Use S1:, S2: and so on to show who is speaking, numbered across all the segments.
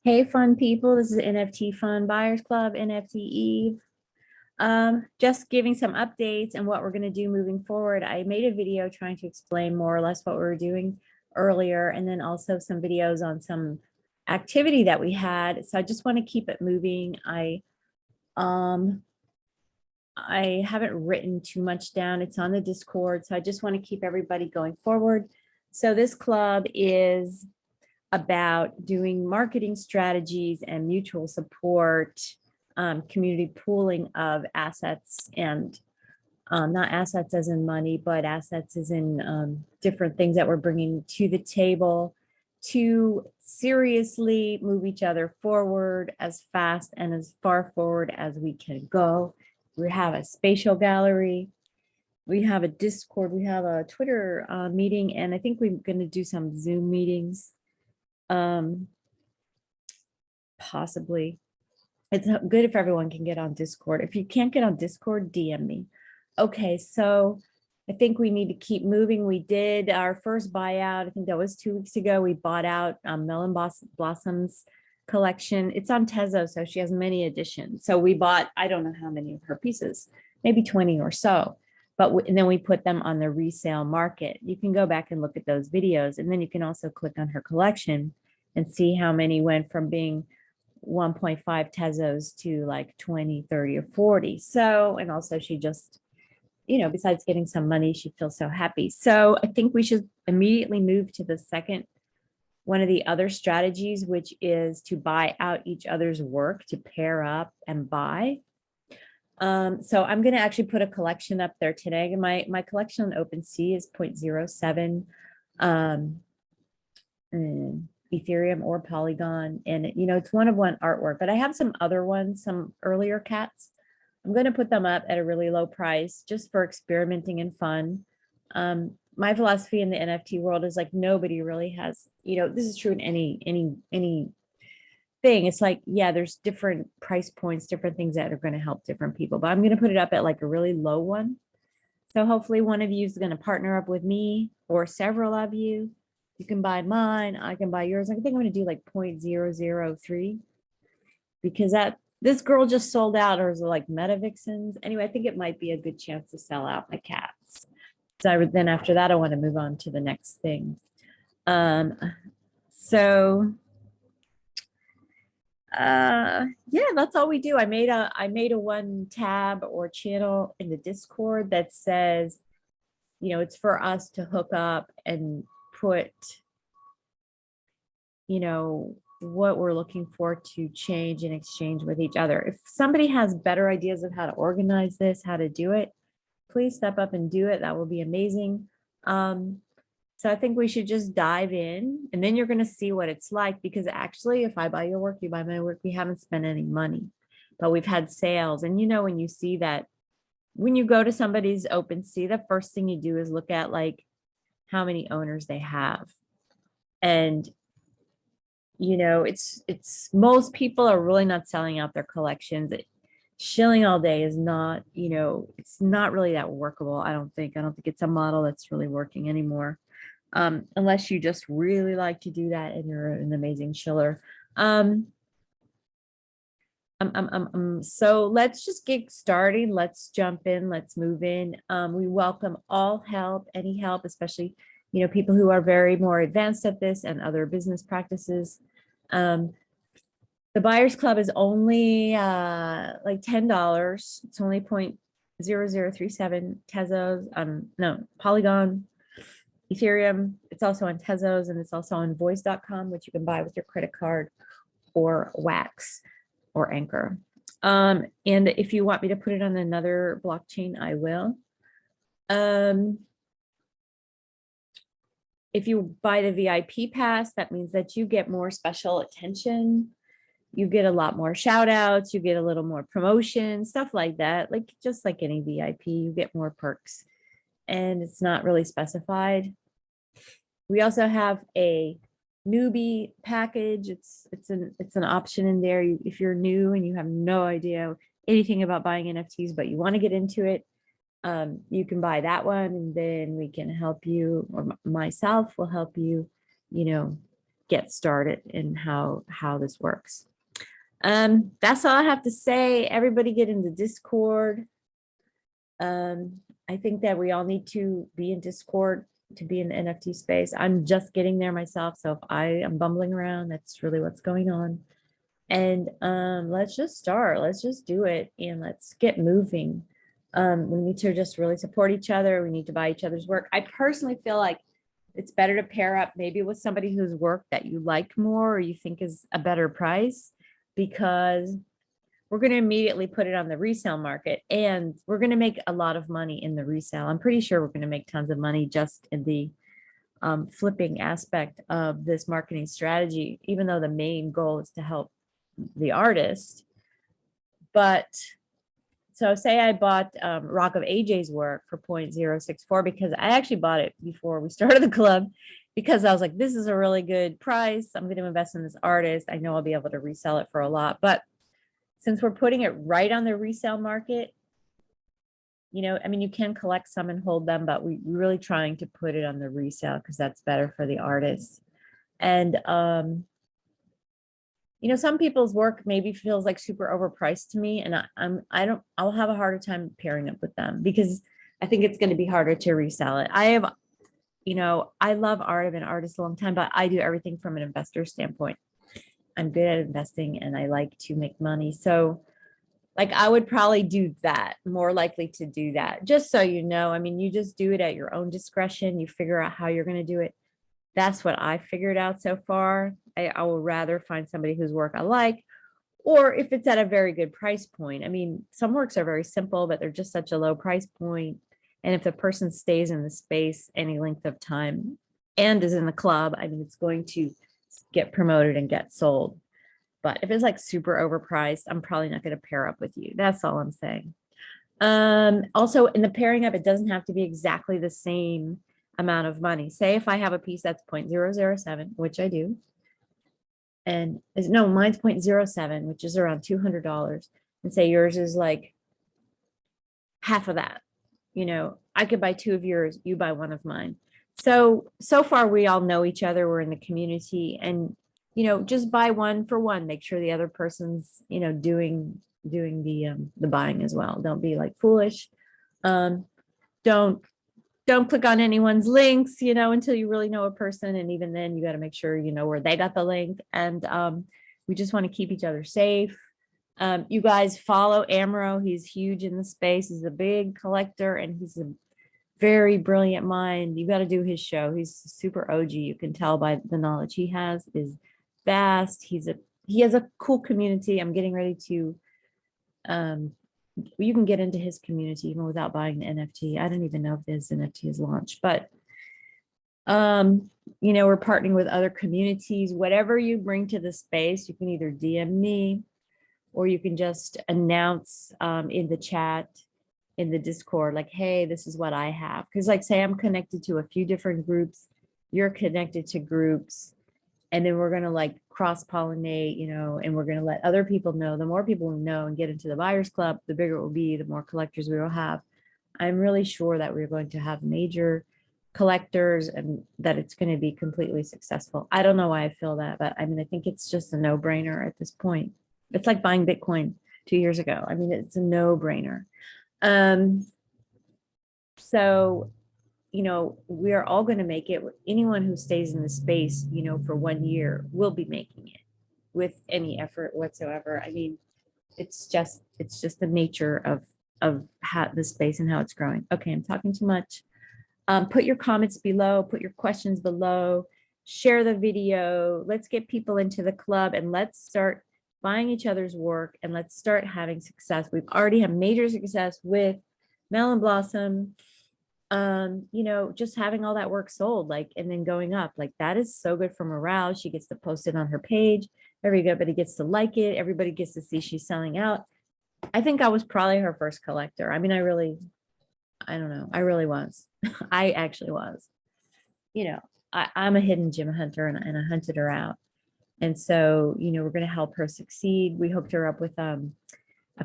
S1: Hey, fun people. This is NFT Fun Buyers Club, NFTeve. Just giving some updates and what we're going to do moving forward. I made a video trying to explain more or less what we were doing earlier, and then also some videos on some activity that we had. So I just want to keep it moving. I haven't written too much down. It's on the Discord, so I just want to keep everybody going forward. So this club is about doing marketing strategies and mutual support, community pooling of assets and not assets as in money, but assets as in different things that we're bringing to the table to seriously move each other forward as fast and as far forward as we can go. We have a spatial gallery. We have a Discord. We have a Twitter meeting, and I think we're going to do some Zoom meetings. Possibly. It's good if everyone can get on Discord. If you can't get on Discord, DM me. Okay, so I think we need to keep moving. We did our first buyout. I think that was 2 weeks ago. We bought out Melon Blossom's collection. It's on Tezos, so she has many editions. So we bought, I don't know how many of her pieces, maybe 20 or so. And then we put them on the resale market. You can go back and look at those videos, and then you can also click on her collection and see how many went from being 1.5 Tezos to like 20, 30, or 40. So, and also she just, besides getting some money, she feels so happy. So I think we should immediately move to the second one of the other strategies, which is to buy out each other's work, to pair up and buy. So I'm going to actually put a collection up there today. My collection on OpenSea is 0.07 Ethereum or Polygon. And, it's one of one artwork, but I have some other ones, some earlier cats. I'm going to put them up at a really low price just for experimenting and fun. My philosophy in the NFT world is like nobody really has, this is true in any thing. It's like, yeah, there's different price points, different things that are going to help different people, but I'm going to put it up at like a really low one. So hopefully one of you is going to partner up with me or several of you. You can buy mine, I can buy yours. I think I'm going to do like 0.003 because this girl just sold out hers like meta vixens. Anyway, I think it might be a good chance to sell out my cats. So then after that, I want to move on to the next thing. Yeah, that's all we do. I made a one tab or channel in the Discord that says, it's for us to hook up and put, what we're looking for to change and exchange with each other. If somebody has better ideas of how to organize this, how to do it, please step up and do it. That will be amazing. So I think we should just dive in, and then you're going to see what it's like, because actually if I buy your work, you buy my work, we haven't spent any money, but we've had sales. And when you see that, when you go to somebody's OpenSea, the first thing you do is look at like how many owners they have. And it's most people are really not selling out their collections. Shilling all day is not, it's not really that workable. I don't think it's a model that's really working anymore. Unless you just really like to do that and you're an amazing shiller. So let's just get started. Let's jump in. Let's move in. We welcome all help, any help, especially, people who are very more advanced at this and other business practices. The Buyers Club is only like $10. It's only 0.0037 Tezos. No, Polygon, Ethereum. It's also on Tezos, and it's also on voice.com, which you can buy with your credit card or Wax or Anchor. And if you want me to put it on another blockchain, I will. If you buy the VIP pass, that means that you get more special attention. You get a lot more shout outs, you get a little more promotion, stuff like that. Like just like any VIP, you get more perks, and it's not really specified. We also have a Newbie package. It's an option in there. If you're new and you have no idea anything about buying NFTs, but you want to get into it, you can buy that one, and then we can help you, or myself will help you, get started in how this works. That's all I have to say. Everybody get into Discord. I think that we all need to be in Discord to be in the NFT space. I'm just getting there myself. So if I am bumbling around, that's really what's going on. And let's just start. Let's just do it and let's get moving. We need to just really support each other. We need to buy each other's work. I personally feel like it's better to pair up maybe with somebody whose work that you like more or you think is a better price, because we're going to immediately put it on the resale market and we're going to make a lot of money in the resale. I'm pretty sure we're going to make tons of money just in the flipping aspect of this marketing strategy, even though the main goal is to help the artist. But so say I bought Rock of AJ's work for 0.064 because I actually bought it before we started the club because I was like, this is a really good price. I'm going to invest in this artist. I know I'll be able to resell it for a lot. But since we're putting it right on the resale market, you know, I mean, you can collect some and hold them, but we're really trying to put it on the resale because that's better for the artists. And, you know, some people's work maybe feels like super overpriced to me, and I'll have a harder time pairing up with them because I think it's going to be harder to resell it. You know, I love art. I've been an artist a long time, but I do everything from an investor standpoint. I'm good at investing and I like to make money. So like I would probably do that, more likely to do that, just so you know. I mean, you just do it at your own discretion. You figure out how you're going to do it. That's what I figured out so far. I will rather find somebody whose work I like, or if it's at a very good price point. I mean, some works are very simple, but they're just such a low price point. And if the person stays in the space any length of time and is in the club, I mean, it's going to get promoted and get sold. But if it's like super overpriced, I'm probably not going to pair up with you. That's all I'm saying. Also, in the pairing up, it doesn't have to be exactly the same amount of money. Say if I have a piece that's 0.007, which I do, and no, mine's 0.07, which is around $200, and say yours is like half of that. You know, I could buy 2 of yours, you buy 1 of mine. So far we all know each other. We're in the community, and you know, just buy 1 for 1. Make sure the other person's, you know, doing the buying as well. Don't be like foolish. Don't click on anyone's links, you know, until you really know a person, and even then you got to make sure you know where they got the link. And we just want to keep each other safe. You guys follow Amro. He's huge in the space. He's a big collector and he's a very brilliant mind. You got to do his show. He's super OG. You can tell by the knowledge he has is vast. He has a cool community. I'm getting ready to, you can get into his community even without buying the NFT. I don't even know if this NFT is launched, but you know, we're partnering with other communities. Whatever you bring to the space, you can either DM me or you can just announce in the chat, in the Discord, like, hey, this is what I have. Because like, say I'm connected to a few different groups, you're connected to groups, and then we're going to like cross-pollinate, you know, and we're going to let other people know. The more people know and get into the buyers club, the bigger it will be, the more collectors we will have. I'm really sure that we're going to have major collectors and that it's going to be completely successful. I don't know why I feel that, but I mean, I think it's just a no-brainer at this point. It's like buying Bitcoin 2 years ago. I mean, it's a no-brainer. So, you know, we are all going to make it. Anyone who stays in the space, you know, for 1 year will be making it with any effort whatsoever. I mean, it's just the nature of how the space and how it's growing. Okay, I'm talking too much. Put your comments below, put your questions below, share the video. Let's get people into the club and let's start buying each other's work and let's start having success. We've already had major success with Melon Blossom. You know, just having all that work sold, like, and then going up, like that is so good for morale. She gets to post it on her page. Everybody gets to like it. Everybody gets to see she's selling out. I think I was probably her first collector. I mean, I don't know. I really was. I actually was. You know, I'm a hidden gem hunter and I hunted her out. And so, you know, we're going to help her succeed. We hooked her up with a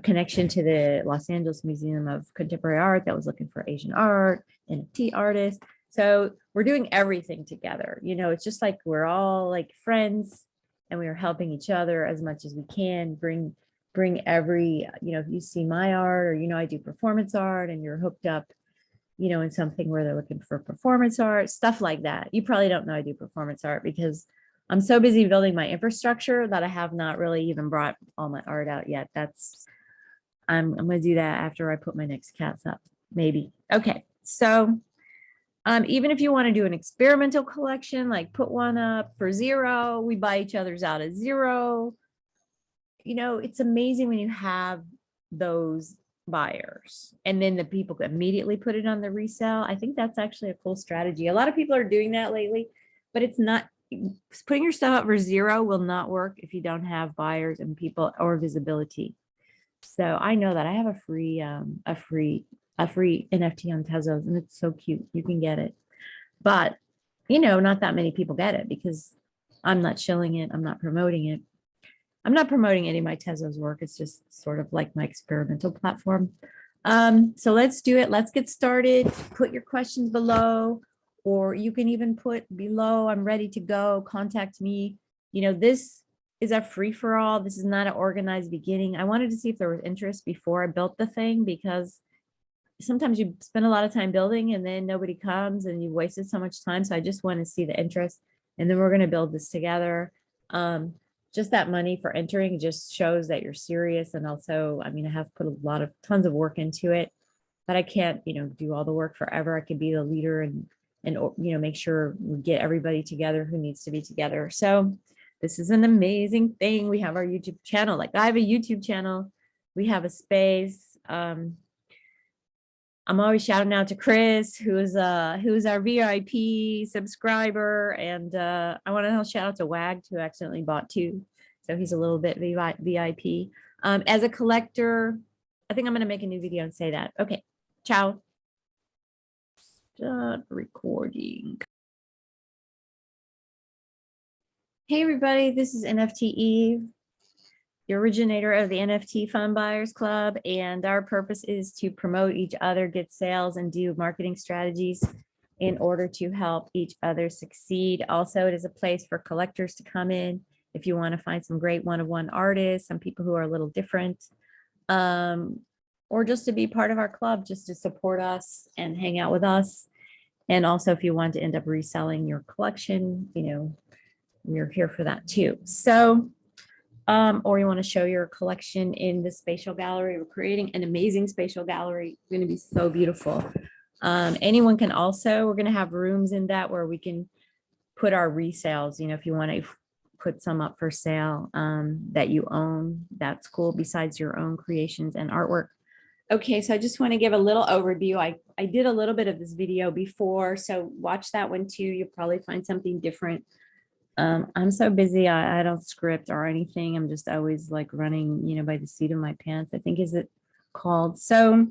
S1: connection to the Los Angeles Museum of Contemporary Art that was looking for Asian art, NFT artists. So we're doing everything together. You know, it's just like we're all like friends and we are helping each other as much as we can. Bring every, you know, if you see my art or, you know, I do performance art and you're hooked up, you know, in something where they're looking for performance art, stuff like that. You probably don't know I do performance art because I'm so busy building my infrastructure that I have not really even brought all my art out yet. I'm going to do that after I put my next cats up, maybe. Okay. So even if you want to do an experimental collection, like put one up for 0, we buy each other's out at 0. You know, it's amazing when you have those buyers and then the people immediately put it on the resale. I think that's actually a cool strategy. A lot of people are doing that lately, but it's not, putting your stuff up for 0 will not work if you don't have buyers and people or visibility. So I know that I have a free NFT on Tezos, and it's so cute. You can get it, but you know, not that many people get it because I'm not shilling it. I'm not promoting it. I'm not promoting any of my Tezos work. It's just sort of like my experimental platform. So let's do it. Let's get started. Put your questions below, or you can even put below, I'm ready to go, contact me. You know, this is a free for all. This is not an organized beginning. I wanted to see if there was interest before I built the thing, because sometimes you spend a lot of time building and then nobody comes and you wasted so much time. So I just want to see the interest, and then we're going to build this together. Just that money for entering just shows that you're serious. And also, I mean, I have put tons of work into it, but I can't, you know, do all the work forever. I could be the leader and, you know, make sure we get everybody together who needs to be together. So this is an amazing thing. We have our YouTube channel. Like I have a YouTube channel. We have a space. I'm always shouting out to Chris, who's our VIP subscriber, and I want to shout out to Wagged, who accidentally bought 2, so he's a little bit VIP. As a collector, I think I'm going to make a new video and say that. Okay, ciao. Stop recording. Hey everybody, this is NFTeve, the originator of the NFT Fund Buyers Club, and our purpose is to promote each other, get sales, and do marketing strategies in order to help each other succeed. Also, it is a place for collectors to come in if you want to find some great one-of-one artists, some people who are a little different, or just to be part of our club, just to support us and hang out with us. And also, if you want to end up reselling your collection, you know, we're here for that too. So or you want to show your collection in the spatial gallery. We're creating an amazing spatial gallery. It's going to be so beautiful. Anyone can also, we're going to have rooms in that where we can put our resales. You know, if you want to put some up for sale that you own, that's cool, besides your own creations and artwork. Okay, so I just want to give a little overview. I did a little bit of this video before, so watch that one too. You'll probably find something different. I'm so busy. I don't script or anything. I'm just always like running, you know, by the seat of my pants, I think is it called. So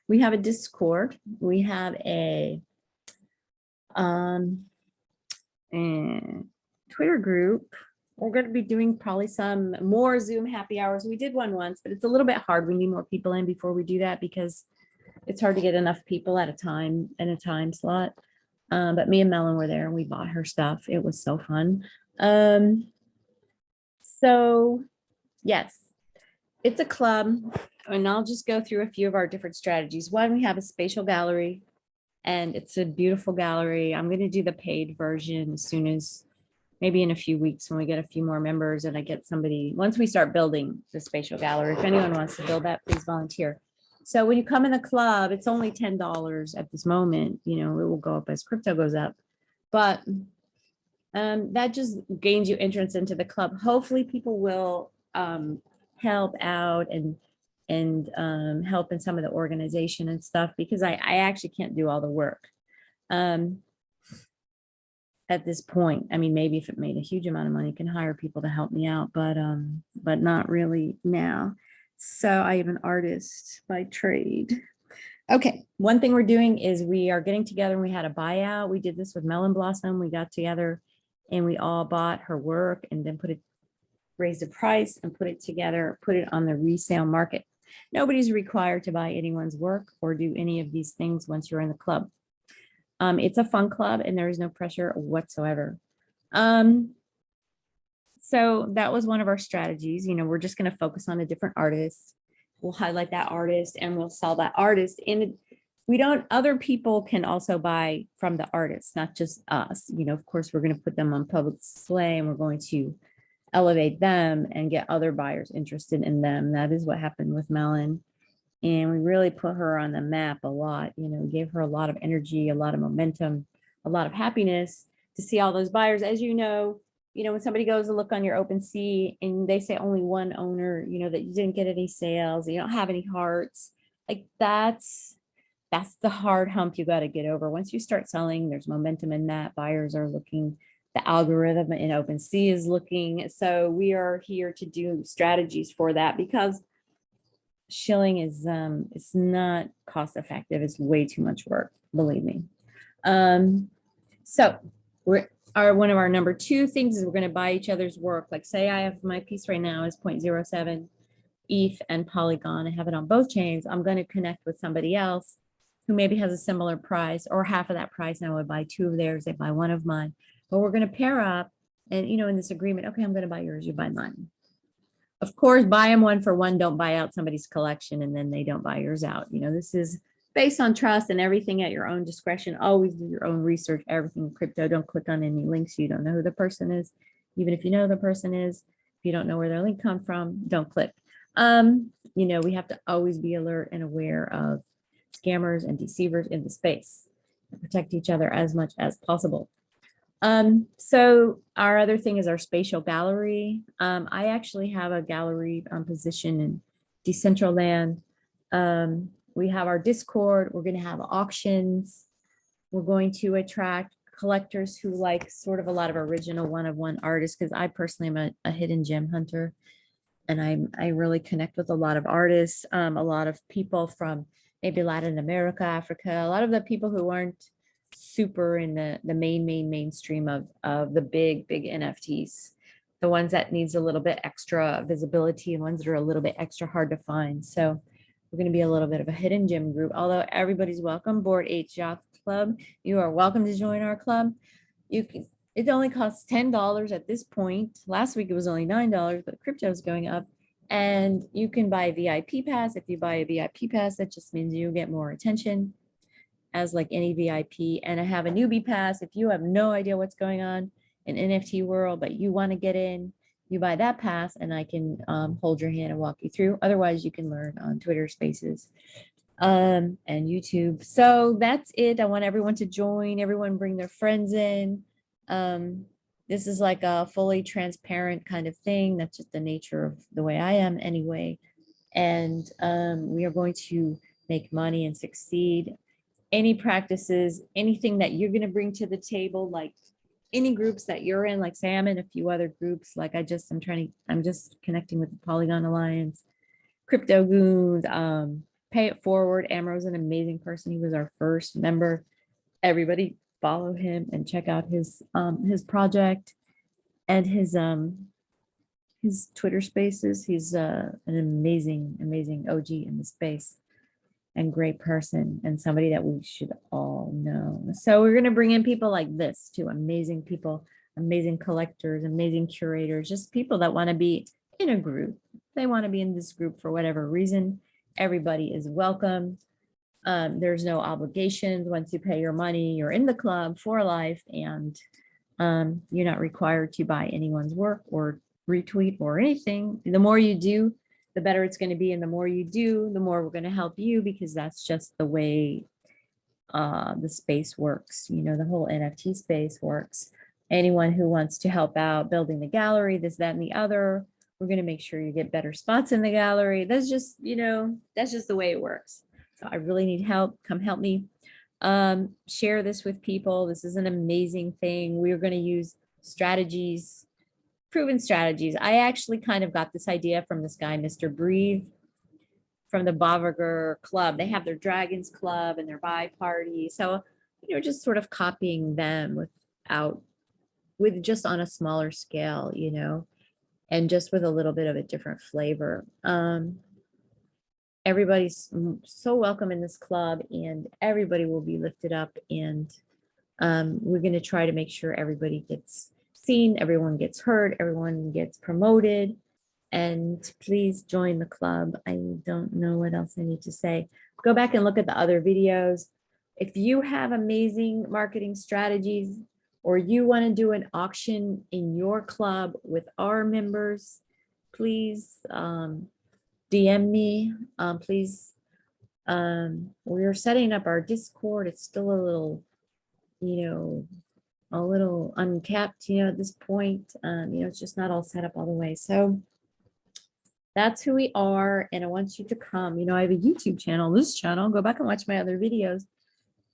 S1: we have a Discord. We have a Twitter group. We're going to be doing probably some more Zoom happy hours. We did one once, but it's a little bit hard. We need more people in before we do that because it's hard to get enough people at a time in a time slot. But me and Melon were there and we bought her stuff. It was so fun. So yes, it's a club, and I'll just go through a few of our different strategies. One, we have a spatial gallery, and it's a beautiful gallery. I'm going to do the paid version as soon as, maybe in a few weeks when we get a few more members and I get somebody, once we start building the spatial gallery. If anyone wants to build that, please volunteer. So when you come in the club, it's only $10 at this moment. You know, it will go up as crypto goes up, but that just gains you entrance into the club. Hopefully people will help out and help in some of the organization and stuff, because I actually can't do all the work at this point. I mean, maybe if it made a huge amount of money, I can hire people to help me out, but not really now. So I am an artist by trade. Okay, one thing we're doing is we are getting together, and we had a buyout. We did this with Melon Blossom. We got together and we all bought her work and then raised the price and put it together, put it on the resale market. Nobody's required to buy anyone's work or do any of these things once you're in the club. It's a fun club and there is no pressure whatsoever. Um, so that was one of our strategies. You know, we're just going to focus on a different artist. We'll highlight that artist and we'll sell that artist. And we don't, other people can also buy from the artist, not just us. You know, of course, we're going to put them on public display and we're going to elevate them and get other buyers interested in them. That is what happened with Melon. And we really put her on the map a lot, you know, gave her a lot of energy, a lot of momentum, a lot of happiness to see all those buyers. As you know, when somebody goes to look on your OpenSea and they say only one owner, you know, that you didn't get any sales, you don't have any hearts, like that's the hard hump you got to get over. Once you start selling, there's momentum in that. Buyers are looking, the algorithm in OpenSea is looking. So we are here to do strategies for that because shilling is it's not cost effective. It's way too much work, believe me. So one of our number two things is we're going to buy each other's work. Like say I have my piece right now is 0.07 ETH and Polygon. I have it on both chains. I'm going to connect with somebody else who maybe has a similar price or half of that price. And I would buy two of theirs. They buy one of mine, but we're going to pair up and, you know, in this agreement, okay, I'm going to buy yours, you buy mine. Of course, buy them one for one. Don't buy out somebody's collection and then they don't buy yours out. You know, this is based on trust and everything at your own discretion. Always do your own research, everything in crypto. Don't click on any links. You don't know who the person is. Even if you know who the person is, if you don't know where their link come from, don't click. You know, we have to always be alert and aware of scammers and deceivers in the space and protect each other as much as possible. So our other thing is our spatial gallery. I actually have a gallery position in Decentraland. We have our Discord. We're going to have auctions. We're going to attract collectors who like sort of a lot of original one-of-one artists, because I personally am a hidden gem hunter. And I really connect with a lot of artists, a lot of people from maybe Latin America, Africa, a lot of the people who aren't super in the mainstream of the big NFTs, the ones that needs a little bit extra visibility and ones that are a little bit extra hard to find. So we're going to be a little bit of a hidden gem group, although everybody's welcome. Board 8 Yacht Club, you are welcome to join our club. You can, it only costs $10 at this point. Last week it was only $9, but crypto is going up. And you can buy a VIP pass. If you buy a VIP pass, that just means you get more attention as like any VIP. And I have a newbie pass. If you have no idea what's going on in NFT world, but you want to get in, you buy that pass and I can hold your hand and walk you through. Otherwise, you can learn on Twitter Spaces and YouTube. So that's it. I want everyone to join, everyone bring their friends in. This is like a fully transparent kind of thing. That's just the nature of the way I am anyway. And we are going to make money and succeed. Any practices, anything that you're going to bring to the table, like any groups that you're in, like say I'm in a few other groups, like I'm just connecting with the Polygon Alliance, Crypto Goons, Pay It Forward. Amro's an amazing person. He was our first member. Everybody follow him and check out his project and his Twitter Spaces. He's an amazing OG in the space and great person and somebody that we should all know. So we're going to bring in people like this too, amazing people, amazing collectors, amazing curators, just people that want to be in a group. They want to be in this group for whatever reason. Everybody is welcome. There's no obligations. Once you pay your money, you're in the club for life, and you're not required to buy anyone's work or retweet or anything. The more you do, the better it's going to be. And the more you do, the more we're going to help you, because that's just the way the space works. You know, the whole NFT space works. Anyone who wants to help out building the gallery, this, that, and the other, we're going to make sure you get better spots in the gallery. That's just, you know, that's just the way it works. So I really need help. Come help me. Share this with people. This is an amazing thing. We're going to use strategies, proven strategies. I actually kind of got this idea from this guy, Mr. Breathe, from the Bavager Club. They have their Dragons Club and their buy party. So, you know, just sort of copying them with just on a smaller scale, you know, and just with a little bit of a different flavor. everybody's so welcome in this club, and everybody will be lifted up. And we're going to try to make sure everybody gets seen, everyone gets heard, everyone gets promoted. And please join the club. I don't know what else I need to say. Go back and look at the other videos. If you have amazing marketing strategies, or you want to do an auction in your club with our members, please DM me. Please, we're setting up our Discord. It's still a little, a little uncapped, at this point. It's just not all set up all the way. So that's who we are. And I want you to come. I have a YouTube channel, this channel. Go back and watch my other videos.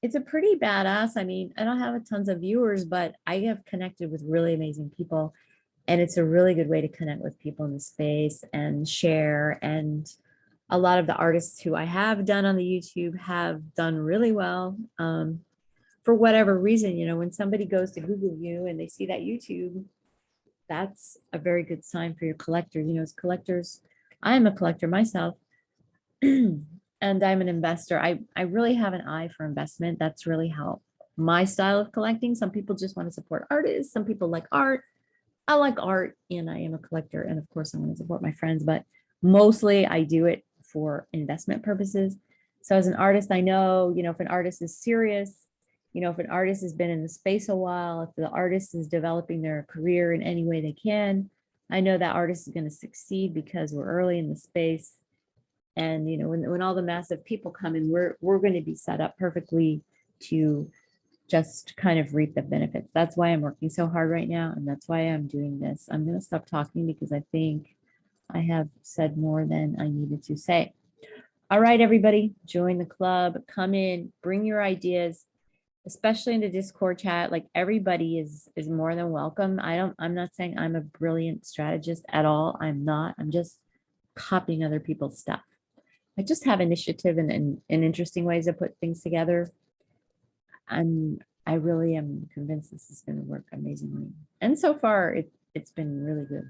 S1: It's a pretty badass. I mean, I don't have a tons of viewers, but I have connected with really amazing people. And it's a really good way to connect with people in the space and share. And a lot of the artists who I have done on the YouTube have done really well. For whatever reason, when somebody goes to Google you and they see that YouTube, that's a very good sign for your collectors. As collectors, I'm a collector myself. And I'm an investor. I really have an eye for investment. That's really how my style of collecting. Some people just want to support artists. Some people like art. I like art, and I am a collector. And of course, I want to support my friends, but mostly I do it for investment purposes. So as an artist, I know, if an artist is serious, if an artist has been in the space a while, if the artist is developing their career in any way they can, I know that artist is going to succeed because we're early in the space. And, when all the massive people come in, we're going to be set up perfectly to just kind of reap the benefits. That's why I'm working so hard right now. And that's why I'm doing this. I'm going to stop talking because I think I have said more than I needed to say. All right, everybody, join the club, come in, bring your ideas, especially in the Discord chat. Like, everybody is more than welcome. I'm not saying I'm a brilliant strategist at all. I'm not. I'm just copying other people's stuff. I just have initiative and interesting ways to put things together. And I really am convinced this is going to work amazingly. And so far, it's been really good.